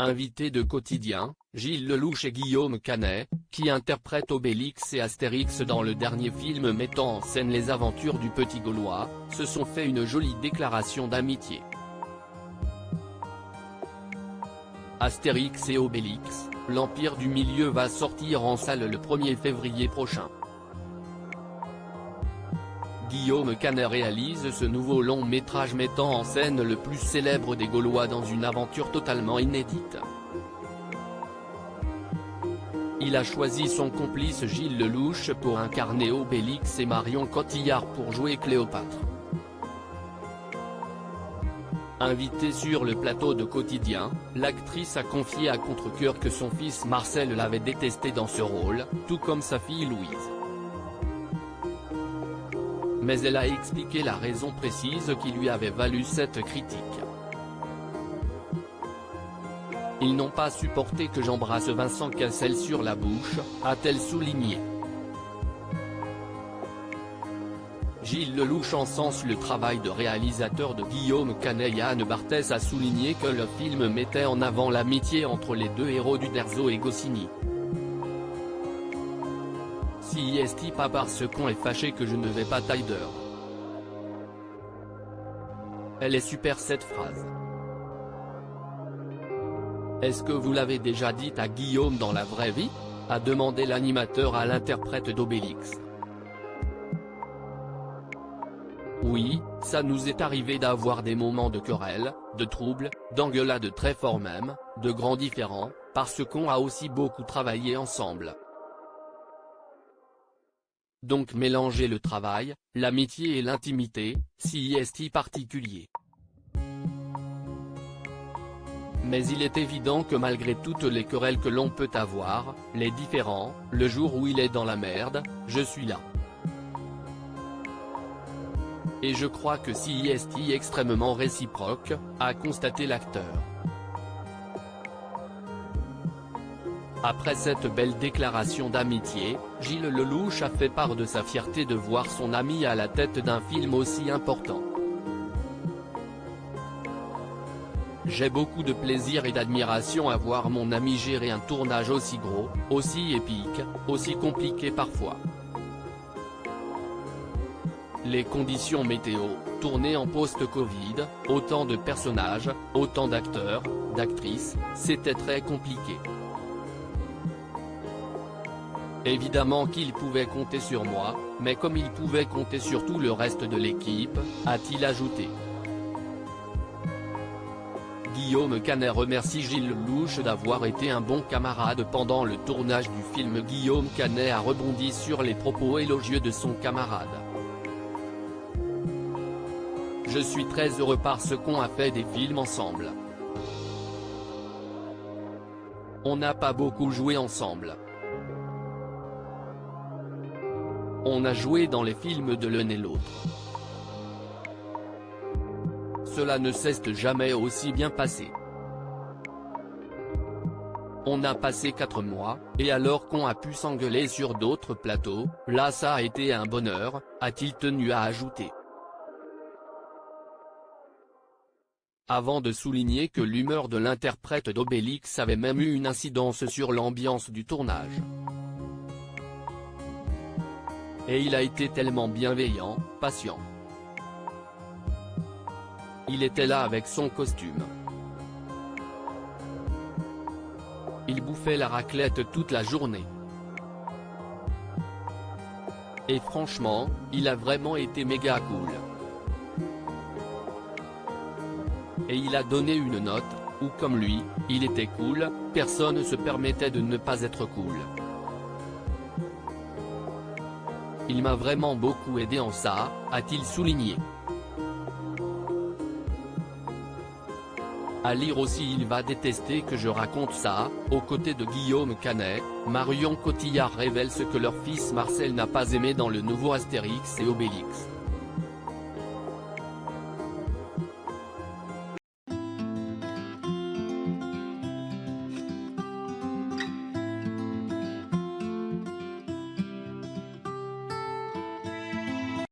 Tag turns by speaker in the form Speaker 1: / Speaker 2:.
Speaker 1: Invités de Quotidien, Gilles Lellouche et Guillaume Canet, qui interprètent Obélix et Astérix dans le dernier film mettant en scène les aventures du petit Gaulois, se sont fait une jolie déclaration d'amitié. Astérix et Obélix, l'Empire du Milieu va sortir en salle le 1er février prochain. Guillaume Canet réalise ce nouveau long métrage mettant en scène le plus célèbre des Gaulois dans une aventure totalement inédite. Il a choisi son complice Gilles Lellouche pour incarner Obélix et Marion Cotillard pour jouer Cléopâtre. Invitée sur le plateau de Quotidien, l'actrice a confié à contre-cœur que son fils Marcel l'avait détesté dans ce rôle, tout comme sa fille Louise. Mais elle a expliqué la raison précise qui lui avait valu cette critique. Ils n'ont pas supporté que j'embrasse Vincent Cassel sur la bouche, a-t-elle souligné. Gilles Lellouche encense le travail de réalisateur de Guillaume Canet. Yann Barthès a souligné que le film mettait en avant l'amitié entre les deux héros d'Uderzo et Goscinny. Si est pas parce qu'on est fâché que je ne vais pas tailler d'heure. Elle est super cette phrase. Est-ce que vous l'avez déjà dit à Guillaume dans la vraie vie ? A demandé l'animateur à l'interprète d'Obélix. Oui, ça nous est arrivé d'avoir des moments de querelle, de troubles, d'engueulades très forts même, de grands différends, parce qu'on a aussi beaucoup travaillé ensemble. Donc mélanger le travail, l'amitié et l'intimité, si est particulier. Mais il est évident que malgré toutes les querelles que l'on peut avoir, les différends, le jour où il est dans la merde, je suis là. Et je crois que si est extrêmement réciproque, a constaté l'acteur. Après cette belle déclaration d'amitié, Gilles Lellouche a fait part de sa fierté de voir son ami à la tête d'un film aussi important. J'ai beaucoup de plaisir et d'admiration à voir mon ami gérer un tournage aussi gros, aussi épique, aussi compliqué parfois. Les conditions météo, tournées en post-Covid, autant de personnages, autant d'acteurs, d'actrices, c'était très compliqué. Évidemment qu'il pouvait compter sur moi, mais comme il pouvait compter sur tout le reste de l'équipe, a-t-il ajouté. Guillaume Canet remercie Gilles Lellouche d'avoir été un bon camarade pendant le tournage du film. Guillaume Canet a rebondi sur les propos élogieux de son camarade. Je suis très heureux parce qu'on a fait des films ensemble. On n'a pas beaucoup joué ensemble. On a joué dans les films de l'un et l'autre. Cela ne s'est jamais aussi bien passé. On a passé 4 mois, et alors qu'on a pu s'engueuler sur d'autres plateaux, là ça a été un bonheur, a-t-il tenu à ajouter. Avant de souligner que l'humeur de l'interprète d'Obélix avait même eu une incidence sur l'ambiance du tournage. Et il a été tellement bienveillant, patient. Il était là avec son costume. Il bouffait la raclette toute la journée. Et franchement, il a vraiment été méga cool. Et il a donné une note, où comme lui, il était cool, personne ne se permettait de ne pas être cool. Il m'a vraiment beaucoup aidé en ça, a-t-il souligné. À lire aussi il va détester que je raconte ça, aux côtés de Guillaume Canet, Marion Cotillard révèle ce que leur fils Marcel n'a pas aimé dans le nouveau Astérix et Obélix.